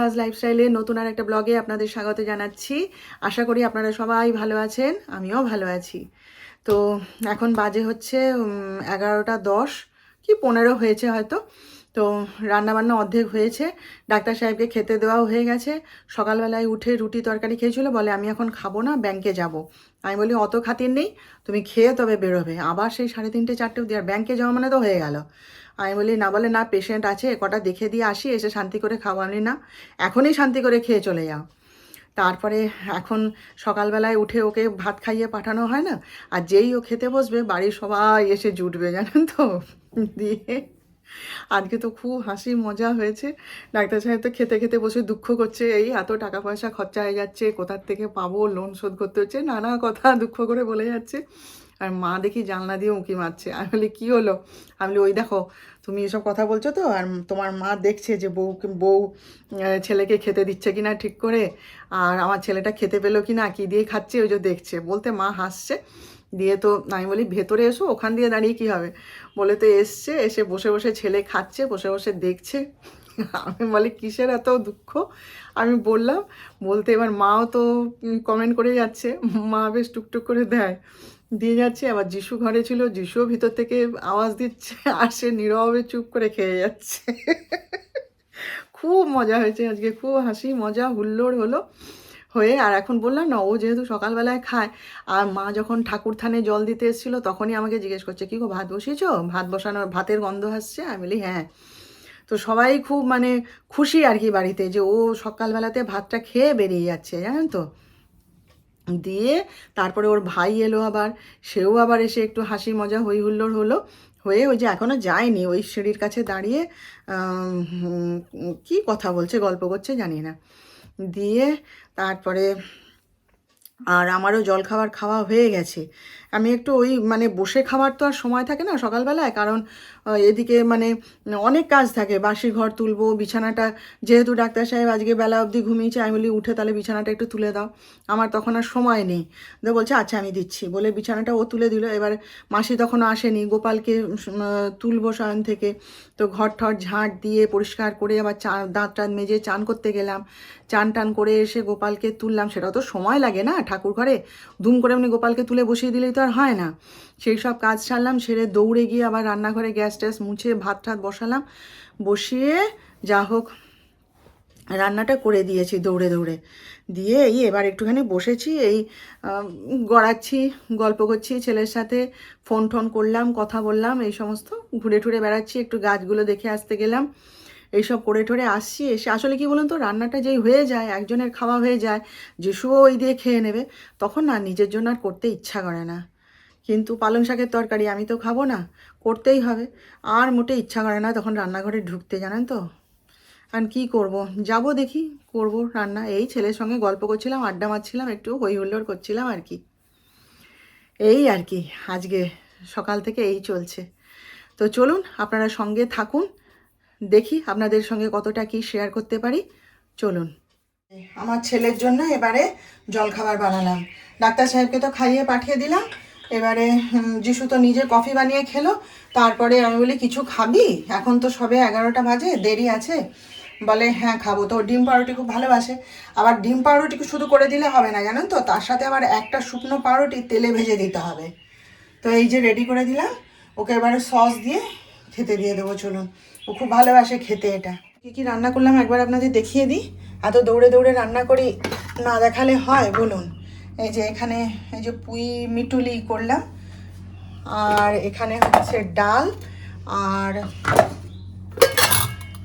বাজ লাইফস্টাইলে নতুন আর একটা ব্লগে আপনাদের স্বাগত জানাচ্ছি। আশা করি আপনারা সবাই ভালো আছেন, আমিও ভালো আছি। তো এখন বাজে হচ্ছে 11টা 10 কি 15 হয়েছে হয়তো। তো রান্নাবান্না অর্ধেক হয়েছে, ডাক্তার সাহেবকে খেতে দেওয়াও হয়ে গেছে। সকালবেলায় উঠে রুটি তরকারি খেয়েছিল, বলে আমি এখন খাবো না, ব্যাংকে যাব। আমি বলি অত খাতির নেই, তুমি খেয়ে তবে বেরোবে। আবার সেই 3:30 4টে অবধি, আর ব্যাংকে যাওয়া মানে তো হয়ে গেল। আমি বলি না, বলে না পেশেন্ট আছে, কটা দেখে দিয়ে আসি, এসে শান্তি করে খাবো। আমি না, এখনই শান্তি করে খেয়ে চলে যাও। তারপরে এখন সকালবেলায় উঠে ওকে ভাত খাইয়ে পাঠানো হয় না, আর যেই ও খেতে বসবে বাড়ির সবাই এসে জুটবে, জানেন তো। দিয়ে আজকে তো খুব হাসি মজা হয়েছে। ডাক্তার সাহেব তো খেতে খেতে বসে দুঃখ করছে, এই এত টাকা পয়সা খরচা হয়ে যাচ্ছে, কোথার থেকে পাবো, লোন শোধ করতে হচ্ছে, নানা কথা দুঃখ করে বলে যাচ্ছে। আর মা দেখি জানলা দিয়ে উঁকি মারছে। আমি বলি কী হলো? আমি বলি ওই দেখো, তুমি এসব কথা বলছো তো, আর তোমার মা দেখছে যে বউ বউ ছেলেকে খেতে দিচ্ছে কিনা ঠিক করে, আর আমার ছেলেটা খেতে পেলো কি না, কী দিয়ে খাচ্ছে ওই যে দেখছে। বলতে মা হাসছে। দিয়ে তো আমি বলি ভেতরে এসো, ওখান দিয়ে দাঁড়িয়ে কী হবে। বলে তো এসছে, এসে বসে বসে ছেলে খাচ্ছে, বসে বসে দেখছে। আমি বলি কিসের এত দুঃখ। আমি বললাম, বলতে এবার মাও তো কমেন্ট করে যাচ্ছে। মা বেশ টুকটুক করে দেয়, দিয়ে যাচ্ছে। আবার যিশু ঘরে ছিল, যিশুও ভিতর থেকে আওয়াজ দিচ্ছে, আর সে নীরবে চুপ করে খেয়ে যাচ্ছে। খুব মজা হয়েছে আজকে, খুব হাসি মজা হুল্লোড় হলো হয়ে। আর এখন বললাম না, ও যেহেতু সকালবেলায় খায়, আর মা যখন ঠাকুর থানে জল দিতে এসেছিলো তখনই আমাকে জিজ্ঞেস করছে, কী গো ভাত বসিয়েছো, ভাত বসানোর ভাতের গন্ধ আসছে। আমি বলি হ্যাঁ। তো সবাই খুব মানে খুশি আর কি বাড়িতে, যে ও সকালবেলাতে ভাতটা খেয়ে বেরিয়ে যাচ্ছে, জানেন তো। দিয়ে তারপরে ওর ভাই এলো আবার, সেও আবার এসে একটু হাসি মজা হই হুল্লোড় হলো হয়ে, ওই যে এখনও যায়নি, ওই সিঁড়ির কাছে দাঁড়িয়ে কি কথা বলছে, গল্প করছে জানি না। দিয়ে তারপরে আর আমারও জলখাবার খাওয়া হয়ে গেছে। আমি একটু ওই মানে বসে খাবার তো আর সময় থাকে না সকালবেলায়, কারণ এদিকে মানে অনেক কাজ থাকে, বাসি ঘর তুলবো, বিছানাটা যেহেতু ডাক্তার সাহেব আজকে বেলা অবধি ঘুমিয়েছে, আমি বলি উঠে তাহলে বিছানাটা একটু তুলে দাও। আমার তখন আর সময় নেই। তো বলছে আচ্ছা আমি দিচ্ছি, বলে বিছানাটা ও তুলে দিল। এবার মাসি তখনও আসেনি, গোপালকে তুলবো শয়ন থেকে। তো ঘর ঠর ঝাঁট দিয়ে পরিষ্কার করে আবার দাঁত টাত মেজে চান করতে গেলাম। চান টান করে এসে গোপালকে তুললাম, সেটাও তো সময় লাগে না ঠাকুর ঘরে। ধুম করে এমনি গোপালকে তুলে বসিয়ে দিলেই তো আর হয় না। সেই সব কাজ সারলাম, সেরে দৌড়ে গিয়ে আবার রান্নাঘরে গ্যাস ট্যাস মুছে ভাত ঠাত বসালাম। বসিয়ে যা হোক রান্নাটা করে দিয়েছি দৌড়ে দৌড়ে। দিয়ে এই এবার একটুখানি বসেছি, এই গড়াচ্ছি, গল্প করছি ছেলের সাথে, ফোন টোন করলাম, কথা বললাম, এই সমস্ত ঘুরে টুরে বেড়াচ্ছি, একটু গাছগুলো দেখে আসতে গেলাম। এইসব করে ঠরে আসছি। এসে আসলে কি বলুন তো, রান্নাটা যেই হয়ে যায়, একজনের খাওয়া হয়ে যায়, যিশুও ওই দিয়ে খেয়ে নেবে, তখন না নিজের জন্য আর করতে ইচ্ছা করে না। কিন্তু পালং শাকের তরকারি আমি তো খাবো না, করতেই হবে। আর মোটে ইচ্ছা করে না তখন রান্নাঘরে ঢুকতে, জানেন তো। আর কি করব, যাব দেখি, করব রান্না। এই ছেলের সঙ্গে গল্প করছিলাম, আড্ডা মারছিলাম, একটু হই হুল্লোড় করছিলাম আর কি। এই আর কি আজকে সকাল থেকে এই চলছে। তো চলুন আপনারা সঙ্গে থাকুন, দেখি আপনাদের সঙ্গে কতটা কি শেয়ার করতে পারি। চলুন। আমার ছেলের জন্য এবারে জলখাবার বানালাম। ডাক্তার সাহেবকে তো খাইয়ে পাঠিয়ে দিলাম। এবারে যিশু তো নিজে কফি বানিয়ে খেলো। তারপরে আমি বলি কিছু খাবি, এখন তো সবে 11টা বাজে, দেরি আছে। বলে হ্যাঁ খাবো। তো ডিম পাউরুটি খুব ভালোবাসে। আবার ডিম পাউরুটি শুধু করে দিলে হবে না, জানেন তো, তার সাথে আবার একটা শুকনো পাউরুটি তেলে ভেজে দিতে হবে। তো এই যে রেডি করে দিলাম, ওকে এবারে সস দিয়ে খেতে দিয়ে দেবো। চলুন, ও খুব ভালোবাসে খেতে এটা। কী কী রান্না করলাম একবার আপনাদের দেখিয়ে দিই। এত দৌড়ে দৌড়ে রান্না করি, না দেখালে হয় বলুন। এই যে এখানে এই যে পুঁই মিটুলি করলাম, আর এখানে হচ্ছে ডাল, আর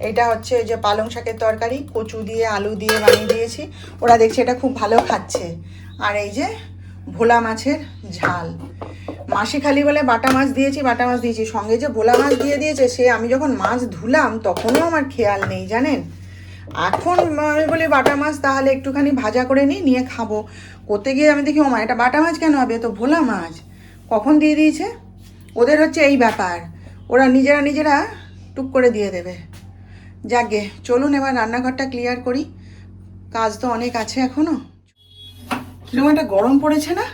এটা হচ্ছে যে পালং শাকের তরকারি, কচু দিয়ে আলু দিয়ে বানিয়ে দিয়েছি, ওরা দেখছে এটা খুব ভালো খাচ্ছে। আর এই যে ভোলা মাছের ঝাল। মাসি খালি বলে বাটা মাছ দিয়েছি, বাটা মাছ দিয়েছি, সঙ্গে যে ভোলা মাছ দিয়ে দিয়েছে, সে আমি যখন মাছ ধুলাম তখনও আমার খেয়াল নেই, জানেন। এখন আমি বলি বাটা মাছ তাহলে একটুখানি ভাজা করে নিয়ে খাবো। করতে গিয়ে আমি দেখি ওমা এটা বাটা মাছ কেন হবে, তো ভোলা মাছ কখন দিয়ে দিয়েছে। ওদের হচ্ছে এই ব্যাপার, ওরা নিজেরা নিজেরা টুক করে দিয়ে দেবে। যাকে চলুন এবার রান্নাঘরটা ক্লিয়ার করি, কাজ তো অনেক আছে এখনো। কিরকম একটা গরম পড়েছে না,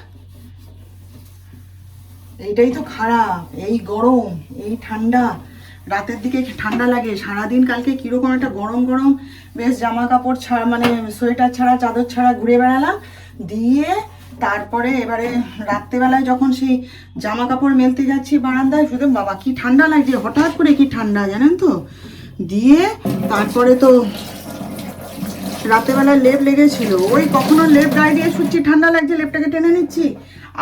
এইটাই তো খারাপ, এই গরম এই ঠান্ডা রাতের দিকে ঠান্ডা লাগে। সারাদিন কালকে কীরকম একটা গরম গরম বেশ জামা কাপড় ছাড়া মানে সোয়েটার ছাড়া চাদর ছাড়া ঘুরে বেড়ালাম। দিয়ে তারপরে এবারে রাত্রেবেলায় যখন সেই জামা কাপড় মেলতে যাচ্ছি বারান্দায়, শুধু বাবা কি ঠান্ডা লাগছে, হঠাৎ করে কি ঠান্ডা জানেন তো। দিয়ে তারপরে তো রাতেবেলায় লেপ লেগেছিল, ওই কখনো লেপ গায়ে দিয়ে শুচ্ছি, ঠান্ডা লাগছে লেপটাকে টেনে নিচ্ছি,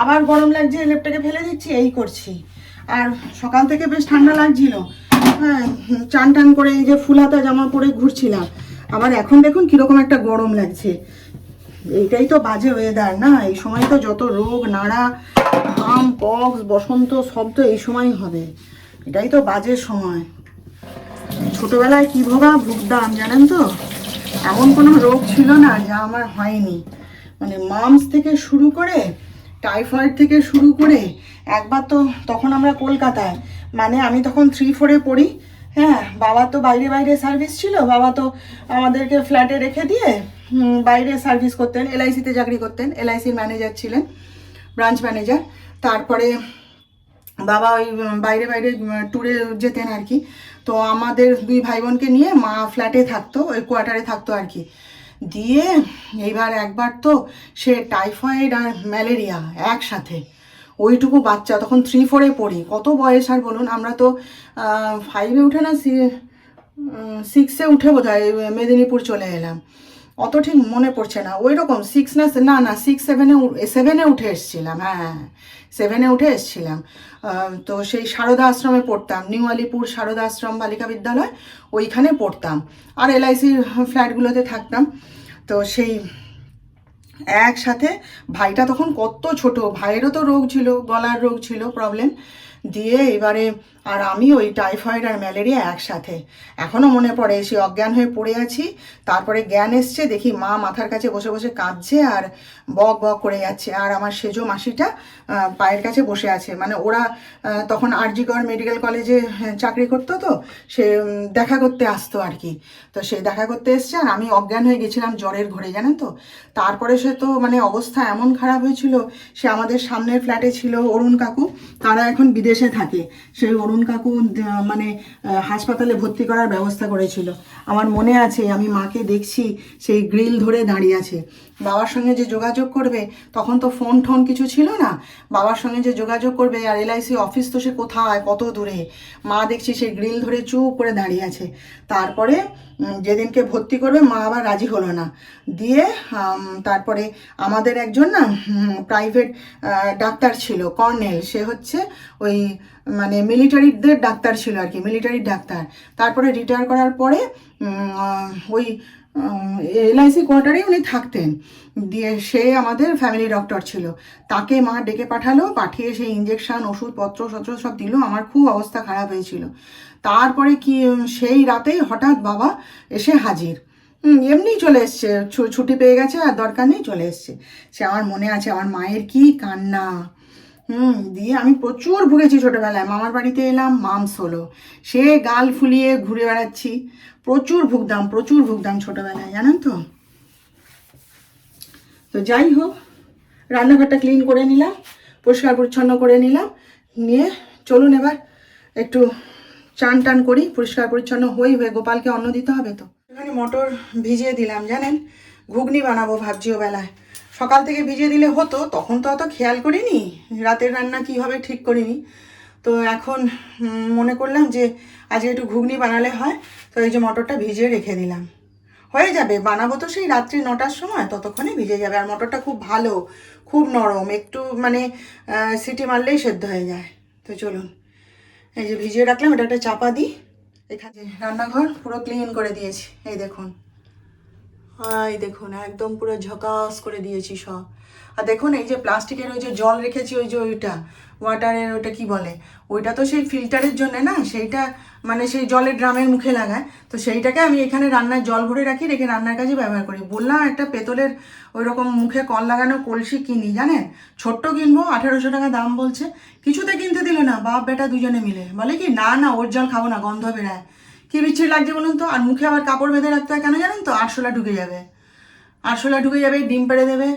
আবার গরম লাগছে লেপটাকে ফেলে দিচ্ছি, এই করছি। আর সকাল থেকে বেশ ঠান্ডা লাগছিল, হ্যাঁ, চান টান করে এই যে ফুল হাতা জামা পরে ঘুরছিলাম। আবার এখন দেখুন কীরকম একটা গরম লাগছে। এইটাই তো বাজে ওয়েদার না, এই সময় তো যত রোগ নাড়া হাম পক্স বসন্ত সব তো এই সময় হবে। এটাই তো বাজে সময়। ছোটবেলায় কী ভুগতাম জানেন তো, এমন কোনো রোগ ছিল না যা আমার হয়নি। মানে মামস থেকে শুরু করে টাইফয়েড থেকে শুরু করে, একবার তো তখন আমরা কলকাতায়, মানে আমি তখন 3-4-এ পড়ি, হ্যাঁ, বাবা তো বাইরে বাইরে সার্ভিস ছিল, বাবা তো আমাদেরকে ফ্ল্যাটে রেখে দিয়ে বাইরে সার্ভিস করতেন, এলআইসিতে চাকরি করতেন, এলআইসির ম্যানেজার ছিলেন, ব্রাঞ্চ ম্যানেজার। তারপরে বাবা ওই বাইরে বাইরে ট্যুরে যেতেন আর কি। তো আমাদের 2 ভাই বোনকে নিয়ে মা ফ্ল্যাটে থাকতো, ওই কোয়ার্টারে থাকতো আর কি। দিয়ে এইবার একবার তো সে টাইফয়েড আর ম্যালেরিয়া একসাথে, ওইটুকু বাচ্চা তখন 3-4-এ পড়ি, কত বয়স আর বলুন। আমরা তো 5-এ উঠে না 6-এ উঠে বোধহয় মেদিনীপুর চলে এলাম, অত ঠিক মনে পড়ছে না, ওই রকম 6 না 6-7-এ উঠে এসেছিলাম, হ্যাঁ 7-এ উঠে এসেছিলাম। তো সেই সারদা আশ্রমে পড়তাম, নিউ আলিপুর সারদা আশ্রম বালিকা বিদ্যালয়, ওইখানে পড়তাম, আর এলআইসির ফ্ল্যাটগুলোতে থাকতাম। তো সেই একসাথে, ভাইটা তখন কত ছোট, ভাইয়েরও তো রোগ ছিল, গলার রোগ ছিল, প্রবলেম। দিয়ে এবারে আর আমি ওই টাইফয়েড আর ম্যালেরিয়া একসাথে, এখনও মনে পড়ে। সে অজ্ঞান হয়ে পড়ে আছি, তারপরে জ্ঞান এসছে, দেখি মা মাথার কাছে বসে বসে কাঁদছে আর বক বক করে যাচ্ছে, আর আমার সেজো মাসিটা পায়ের কাছে বসে আছে। মানে ওরা তখন আরজি কর মেডিকেল কলেজে চাকরি করতো, তো সে দেখা করতে আসতো আর কি। তো সে দেখা করতে এসছে, আর আমি অজ্ঞান হয়ে গেছিলাম জ্বরের ঘোরে জানেন তো। তারপরে সে তো মানে অবস্থা এমন খারাপ হয়েছিল, সে আমাদের সামনের ফ্ল্যাটে ছিল অরুণ কাকু, তারা এখন বিদেশে থাকে। সেই অরুণ কাকু মানে হাসপাতালে ভর্তি করার ব্যবস্থা করেছিল। আমার মনে আছে, আমি মাকে দেখছি সেই গ্রিল ধরে দাঁড়িয়ে আছে, বাবার সঙ্গে যে যোগাযোগ করবে, তখন তো ফোন টোন কিছু ছিল না, বাবার সঙ্গে যে যোগাযোগ করবে, আর এলআইসি অফিস তো সে কোথায়, কত দূরে, মা দেখছি সেই গ্রিল ধরে চুপ করে দাঁড়িয়ে আছে। তারপরে যেদিনকে ভর্তি করবে মা আবার রাজি হলো না। দিয়ে তারপরে আমাদের একজন না প্রাইভেট ডাক্তার ছিল, কর্নেল, সে হচ্ছে ওই মানে মিলিটারিদের ডাক্তার ছিল আর কি, মিলিটারির ডাক্তার। তারপরে রিটায়ার করার পরে ওই এলআইসি কোয়ার্টারেই উনি থাকতেন। দিয়ে সে আমাদের ফ্যামিলি ডক্টর ছিল, তাকে মা ডেকে পাঠালো, পাঠিয়ে সেই ইঞ্জেকশন ওষুধপত্র সব দিল, আমার খুব অবস্থা খারাপ হয়েছিল। তারপরে কি সেই রাতেই হঠাৎ বাবা এসে হাজির, এমনি চলে এসছে, ছুটি পেয়ে গেছে আর দরকার নেই, চলে এসছে। সে আমার মনে আছে, আমার মায়ের কি কান্না। দিয়ে আমি প্রচুর ভুগেছি ছোটোবেলায়, মামার বাড়িতে এলাম মামস হলো, সে গাল ফুলিয়ে ঘুরে বেড়াচ্ছি, প্রচুর ভুগতাম ছোটোবেলায় জানেন তো। তো যাই হোক, রান্নাঘরটা ক্লিন করে নিলাম, পরিষ্কার পরিচ্ছন্ন করে নিলাম, নিয়ে চলুন এবার একটু চান টান করি, পরিষ্কার পরিচ্ছন্ন হয়ে গোপালকে অন্ন দিতে হবে। তো এখানে মটর ভিজিয়ে দিলাম জানেন, ঘুগনি বানাবো ভাবছি ও বেলায়। সকাল থেকে ভিজিয়ে দিলে হতো, তখন তো অত খেয়াল করিনি, রাতের রান্না কী হবে ঠিক করিনি। তো এখন মনে করলাম যে আজকে একটু ঘুগনি বানালে হয়, তো এই যে মটরটা ভিজিয়ে রেখে দিলাম, হয়ে যাবে। বানাবো তো সেই রাত্রি 9টার সময়, ততক্ষণে ভিজে যাবে। আর মটরটা খুব ভালো, খুব নরম, একটু মানে সিটি মারলেই সেদ্ধ হয়ে যায়। তো চলুন, এই যে ভিজিয়ে রাখলাম, এটা একটা চাপা দিই। এখানে রান্নাঘর পুরো ক্লিন করে দিয়েছি, এই দেখুন, একদম পুরো ঝকাস করে দিয়েছি সব। আর দেখুন এই যে প্লাস্টিকের ওই যে জল রেখেছি, ওই যে ওইটা ওয়াটারের ওইটা কি বলে, ওইটা তো সেই ফিল্টারের জন্য না, সেইটা মানে সেই জলের ড্রামের মুখে লাগায়, তো সেইটাকে আমি এখানে রান্নার জল ভরে রাখি, রেখে রান্নার কাজে ব্যবহার করি। বললাম একটা পেতলের ওই রকম মুখে কল লাগানো কলসি কিনি জানেন, ছোট্ট কিনবো, 1800 টাকা দাম বলছে। কিছুতে কিনতে দিল না, বাপ বেটা দুজনে মিলে বলে কি না ওর জল খাবো না, গন্ধ বেরায়, কি বিচ্ছিরি লাগছে বলুন তো। আর মুখে আবার কাপড় বেঁধে রাখতে হয় কেন জানেন তো, আরশোলা ঢুকে যাবে, ডিম পেড়ে দেবে,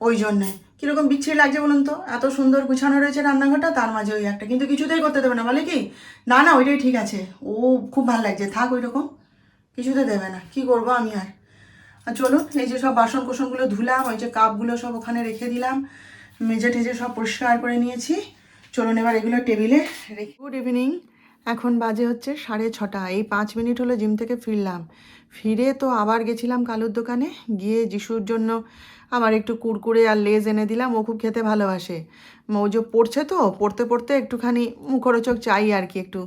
ওই জন্যে কীরকম বিচ্ছিরি লাগছে বলুন তো, এত সুন্দর গুছানো রয়েছে রান্নাঘরটা, তার মাঝে ওই একটা, কিন্তু কিছুতেই করতে দেবে না, বলে কি না না ওইটাই ঠিক আছে, ও খুব ভালো লাগছে, থাক ওই রকম, কিছুতে দেবে না, কি করবো আমি আর চলুন এই যে সব বাসন কোসনগুলো ধুলাম, ওই যে কাপগুলো সব ওখানে রেখে দিলাম, মেজে টেজে সব পরিষ্কার করে নিয়েছি। চলুন এবার এগুলো টেবিলে রেখে। গুড ইভিনিং, এখন বাজে হচ্ছে 6:30, এই 5 মিনিট হলো জিম থেকে ফিরলাম। ফিরে তো আবার গেছিলাম কালুর দোকানে, গিয়ে যিশুর জন্য আমার একটু কুরকুরে আর লেজ এনে দিলাম, ও খুব খেতে ভালোবাসে। ও যে পড়ছে তো, পড়তে পড়তে একটুখানি মুখরোচক চাই আর কি একটু,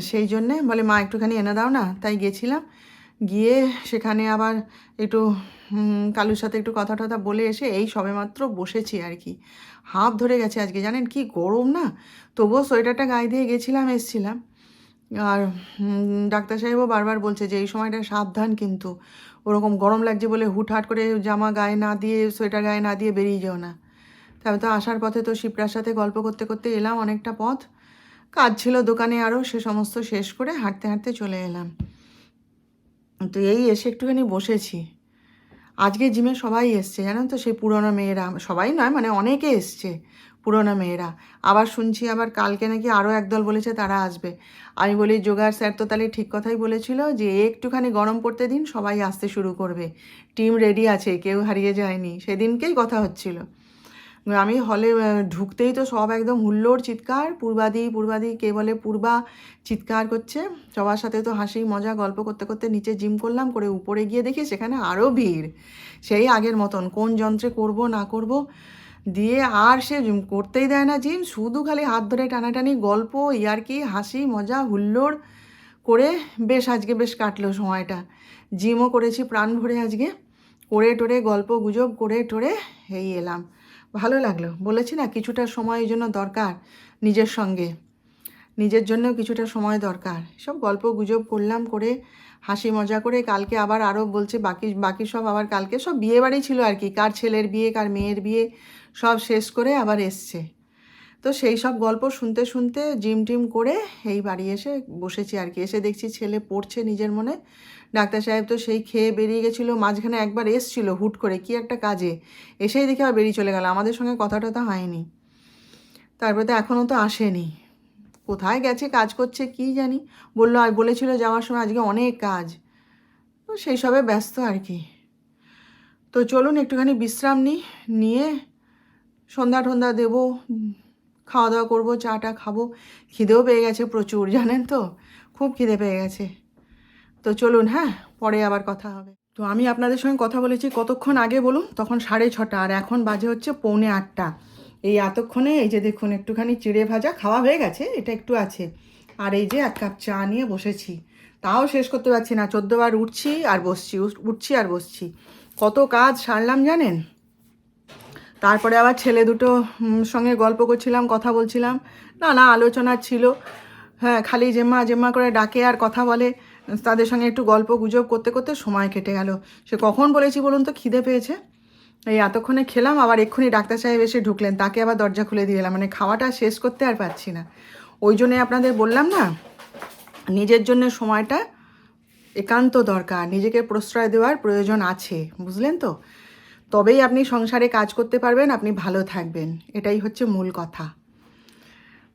সেই জন্যে বলে মা একটুখানি এনে দাও না, তাই গেছিলাম। গিয়ে সেখানে আবার একটু কালুর সাথে একটু কথা টথা বলে এসে এই সবেমাত্র বসেছি আর কি। হাঁপ ধরে গেছে আজকে, জানেন কি গরম না, তবুও সোয়েটারটা গায়ে দিয়ে গেছিলাম এসছিলাম। আর ডাক্তার সাহেবও বারবার বলছে যে এই সময়টা সাবধান, কিন্তু ওরকম গরম লাগছে বলে হুটহাট করে জামা গায়ে না দিয়ে, সোয়েটার গায়ে না দিয়ে বেরিয়ে যাও না। তবে তো আসার পথে তো শিপ্রার সাথে গল্প করতে করতে এলাম অনেকটা পথ, কাজ ছিল দোকানে আরও, সে সমস্ত শেষ করে হাঁটতে হাঁটতে চলে এলাম। তো এই এসে একটুখানি বসেছি। আজকে জিমে সবাই এসছে জানেন তো, সেই পুরোনো মেয়েরা, সবাই নয় মানে অনেকে এসছে পুরোনো মেয়েরা। আবার শুনছি আবার কালকে নাকি আরও একদল বলেছে তারা আসবে। আমি বলি যোগার স্যার তো তাহলে ঠিক কথাই বলেছিল যে একটুখানি গরম পড়তে দিন, সবাই আসতে শুরু করবে, টিম রেডি আছে, কেউ হারিয়ে যায়নি, সেদিনকেই কথা হচ্ছিল। আমি হলে ঢুকতেই তো সব একদম হুল্লোড় চিৎকার, পূর্বাদি পূর্বাদি, কে বলে পূর্বা, চিৎকার করছে। সবার সাথে তো হাসি মজা গল্প করতে করতে নিচে জিম করলাম, করে উপরে গিয়ে দেখি সেখানে আরও ভিড়, সেই আগের মতন কোন যন্ত্রে করব না করব, দিয়ে আর সে করতেই দেয় না জিম, শুধু খালি হাত ধরে টানাটানি, গল্প, ইয়ার্কি, হাসি মজা হুল্লোড় করে বেশ আজকে বেশ কাটলো সময়টা। জিমও করেছি প্রাণ ভরে আজকে, করে টোরে গল্প গুজব করে টোরে এই এলাম, ভালো লাগলো। বলেছি না কিছুটা সময় এই জন্য দরকার, নিজের সঙ্গে নিজের জন্যও কিছুটা সময় দরকার। সব গল্প গুজব করলাম, করে হাসি মজা করে কালকে আবার আরও বলছে বাকি বাকি সব আবার কালকে সব বিয়ে বাড়ি ছিল আর কি, কার ছেলের বিয়ে কার মেয়ের বিয়ে সব শেষ করে আবার এসছে। তো সেই সব গল্প শুনতে শুনতে জিম টিম করে এই বাড়ি এসে বসেছি আর কি। এসে দেখছি ছেলে পড়ছে নিজের মনে। ডাক্তার সাহেব তো সেই খেয়ে বেরিয়ে গেছিলো, মাঝখানে একবার এসছিল হুট করে কি একটা কাজে, এসেই দেখে আবার বেরিয়ে চলে গেল, আমাদের সঙ্গে কথা টথা হয়নি। তারপরে তো এখনও তো আসেনি, কোথায় গেছে কাজ করছে কি জানি, বললো আর বলেছিল যাওয়ার সময় আজকে অনেক কাজ, তো সেই সবে ব্যস্ত আর কি। তো চলুন একটুখানি বিশ্রাম নিয়ে সন্ধ্যা টন্ধা দেবো, খাওয়া দাওয়া করবো, চাটা খাবো, খিদেও পেয়ে গেছে প্রচুর জানেন তো, খুব খিদে পেয়ে গেছে। তো চলুন, হ্যাঁ পরে আবার কথা হবে। তো আমি আপনাদের সঙ্গে কথা বলেছি কতক্ষণ আগে বলুন, তখন 6:30, আর এখন বাজে হচ্ছে 7:45। এই এতক্ষণে এই যে দেখুন একটুখানি চিড়ে ভাজা খাওয়া হয়ে গেছে, এটা একটু আছে, আর এই যে 1 কাপ চা নিয়ে বসেছি, তাও শেষ করতে পারছি না, 14 বার উঠছি আর বসছি, উঠছি আর বসছি, কত কাজ সারলাম জানেন। তারপরে আবার ছেলে দুটো সঙ্গে গল্প করছিলাম, কথা বলছিলাম, নানা আলোচনা ছিল, হ্যাঁ খালি জেম্মা জেম্মা করে ডাকে আর কথা বলে, তাদের সঙ্গে একটু গল্প গুজব করতে করতে সময় কেটে গেল। সে কখন বলেছি বলুন তো খিদে পেয়েছে, এই এতক্ষণে খেলাম, আবার এক্ষুনি ডাক্তার সাহেব এসে ঢুকলেন, তাকে আবার দরজা খুলে দিয়ে এলাম, মানে খাওয়াটা শেষ করতে আর পারছি না। ওই জন্যে আপনাদের বললাম না, নিজের জন্য সময়টা একান্ত দরকার, নিজেকে প্রশ্রয় দেওয়ার প্রয়োজন আছে, বুঝলেন তো, তবেই আপনি সংসারে কাজ করতে পারবেন, আপনি ভালো থাকবেন, এটাই হচ্ছে মূল কথা।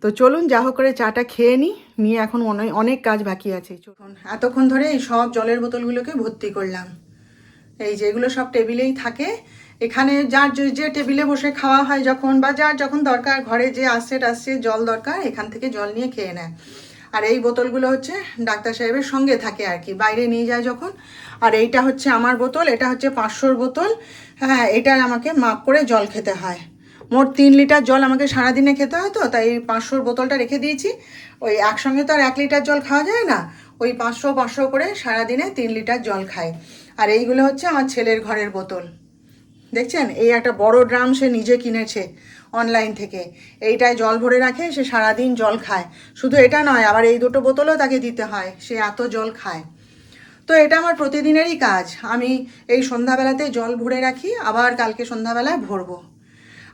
তো চলুন যা হোক করে চাটা খেয়ে নিয়ে এখন অনেক কাজ বাকি আছে। চলুন এতক্ষণ ধরে এই সব জলের বোতলগুলোকে ভর্তি করলাম, এই যেগুলো সব টেবিলেই থাকে, এখানে যার যে টেবিলে বসে খাওয়া হয় যখন, বা যার যখন দরকার, ঘরে যে আসছে জল দরকার, এখান থেকে জল নিয়ে খেয়ে নেয়। আর এই বোতলগুলো হচ্ছে ডাক্তার সাহেবের সঙ্গে থাকে আর কি, বাইরে নিয়ে যায় যখন। আর এইটা হচ্ছে আমার বোতল, এটা হচ্ছে 500-র বোতল, হ্যাঁ এটার আমাকে মাপ করে জল খেতে হয়, মোট 3 লিটার জল আমাকে সারাদিনে খেতে হয়, তো তাই 500-র বোতলটা রেখে দিয়েছি। ওই একসঙ্গে তো আর 1 লিটার জল খাওয়া যায় না, ওই 500 করে সারাদিনে 3 লিটার জল খায়। আর এইগুলো হচ্ছে আমার ছেলের ঘরের বোতল, দেখছেন এই একটা বড় ড্রাম সে নিজে কিনেছে অনলাইন থেকে, এইটায় জল ভরে রাখে, সে সারাদিন জল খায়। শুধু এটা নয়, আবার এই দুটো বোতলও তাকে দিতে হয়, সে এত জল খায়। তো এটা আমার প্রতিদিনেরই কাজ, আমি এই সন্ধ্যাবেলাতে জল ভরে রাখি, আবার কালকে সন্ধ্যাবেলায় ভরবো।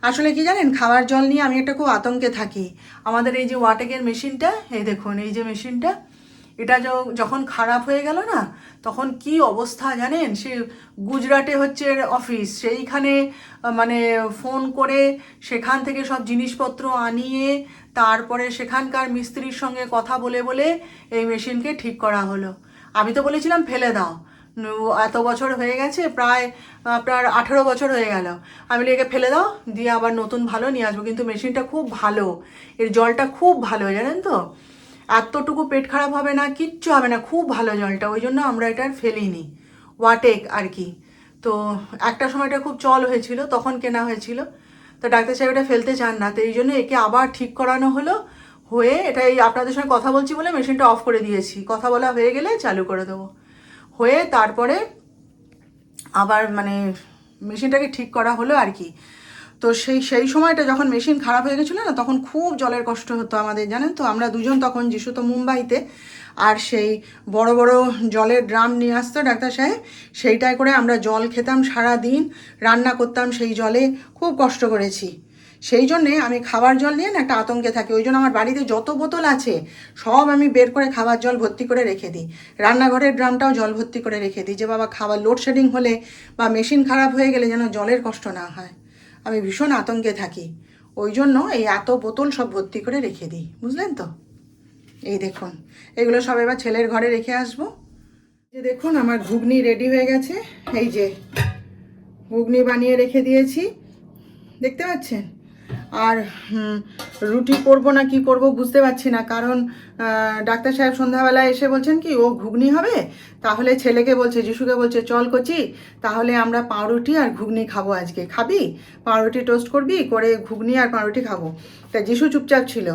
আসলে কি জানেন, খাওয়ার জল নিয়ে আমি একটা খুব আতঙ্কে থাকি। আমাদের এই যে ওয়াটেকের মেশিনটা, এই দেখুন এই যে মেশিনটা, এটা যখন খারাপ হয়ে গেল না, তখন কি অবস্থা জানেন, সে গুজরাটে হচ্ছে এর অফিস, সেইখানে মানে ফোন করে সেখান থেকে সব জিনিসপত্র আনিয়ে তারপরে সেখানকার মিস্ত্রির সঙ্গে কথা বলে বলে এই মেশিনকে ঠিক করা হলো। আমি তো বলেছিলাম ফেলে দাও, এত বছর হয়ে গেছে, প্রায় আপনার 18 বছর হয়ে গেল, আমি একে ফেলে দাও, দিয়ে আবার নতুন ভালো নিয়ে আসবো। কিন্তু মেশিনটা খুব ভালো, এর জলটা খুব ভালো, জানেন তো, এতটুকু পেট খারাপ হবে না, কিচ্ছু হবে না, খুব ভালো জলটা, ওই জন্য আমরা এটা আর ফেলিনি, ওয়াটেক আর কি। তো একটা সময় এটা খুব চল হয়েছিল, তখন কেনা হয়েছিল। তো ডাক্তার সাহেব এটা ফেলতে চান না, তো এই জন্য একে আবার ঠিক করানো হলো। হয়ে এটা এই আপনাদের সঙ্গে কথা বলছি বলে মেশিনটা অফ করে দিয়েছি, কথা বলা হয়ে গেলে চালু করে দেবো। হয়ে তারপরে আবার মানে মেশিনটাকে ঠিক করা হলো আর কি। তো সেই সময়টা যখন মেশিন খারাপ হয়ে গেছিলো না, তখন খুব জলের কষ্ট হতো আমাদের, জানেন তো। আমরা দুজন তখন, যিশু তো মুম্বাইতে, আর সেই বড় বড় জলের ড্রাম নিয়ে আসতো ডাক্তার সাহেব, সেইটায় করে আমরা জল খেতাম সারা দিন, রান্না করতাম সেই জলে, খুব কষ্ট করেছি। সেই জন্যে আমি খাবার জল নিয়ে না একটা আতঙ্কে থাকি, ওই জন্য আমার বাড়িতে যত বোতল আছে সব আমি বের করে খাবার জল ভর্তি করে রেখে দিই, রান্নাঘরের ড্রামটাও জল ভর্তি করে রেখে দিই, যে বাবা খাবার লোডশেডিং হলে বা মেশিন খারাপ হয়ে গেলে যেন জলের কষ্ট না হয়। আমি ভীষণ আতঙ্কে থাকি, ওই জন্য এই এত বোতল সব ভর্তি করে রেখে দিই, বুঝলেন তো। এই দেখুন, এগুলো সব এবার ছেলের ঘরে রেখে আসবো। যে দেখুন আমার ঘুগনি রেডি হয়ে গেছে, এই যে ঘুগনি বানিয়ে রেখে দিয়েছি, দেখতে পাচ্ছেন। আর রুটি করবো না কি করব বুঝতে পারছি না, কারণ ডাক্তার সাহেব সন্ধ্যাবেলায় এসে বলছেন কি ও ঘুগনি হবে, তাহলে ছেলেকে বলছে, যিশুকে বলছে চল কচি, তাহলে আমরা পাউরুটি আর ঘুগনি খাবো, আজকে খাবি, পাউরুটি টোস্ট করবি, করে ঘুগনি আর পাউরুটি খাবো। তা যিশু চুপচাপ ছিল,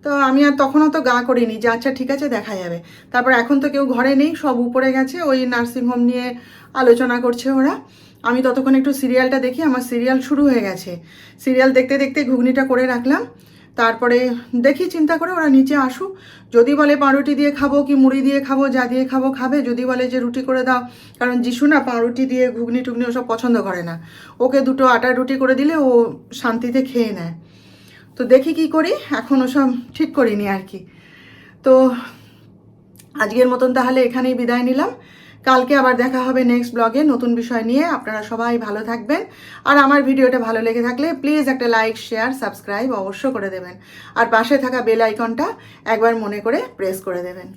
তো আমি আর তখনও তো গা করিনি যে আচ্ছা ঠিক আছে দেখা যাবে। তারপর এখন তো কেউ ঘরে নেই, সব উপরে গেছে, ওই নার্সিংহোম নিয়ে আলোচনা করছে ওরা। আমি ততক্ষণ একটু সিরিয়ালটা দেখি, আমার সিরিয়াল শুরু হয়ে গেছে, সিরিয়াল দেখতে দেখতে ঘুগনিটা করে রাখলাম। তারপরে দেখি, চিন্তা করে ওরা নিচে আসুক, যদি বলে পাউরুটি দিয়ে খাবো কি মুড়ি দিয়ে খাবো, যা দিয়ে খাবো খাবে, যদি বলে যে রুটি করে দাও, কারণ যিশু না পাউরুটি দিয়ে ঘুগনি টুগনি ওসব পছন্দ করে না, ওকে দুটো আটার রুটি করে দিলে ও শান্তিতে খেয়ে নেয়। তো দেখি কি করি, এখন ওসব ঠিক করিনি আর কি। তো আজকের মতন তাহলে এখানেই বিদায় নিলাম, কালকে আবার দেখা হবে নেক্সট ব্লগে নতুন বিষয় নিয়ে। আপনারা সবাই ভালো থাকবেন, আর আমার ভিডিওটা ভালো লেগে থাকলে প্লিজ একটা লাইক শেয়ার সাবস্ক্রাইব অবশ্য করে দেবেন, আর পাশে থাকা বেল আইকনটা একবার মনে করে প্রেস করে দেবেন।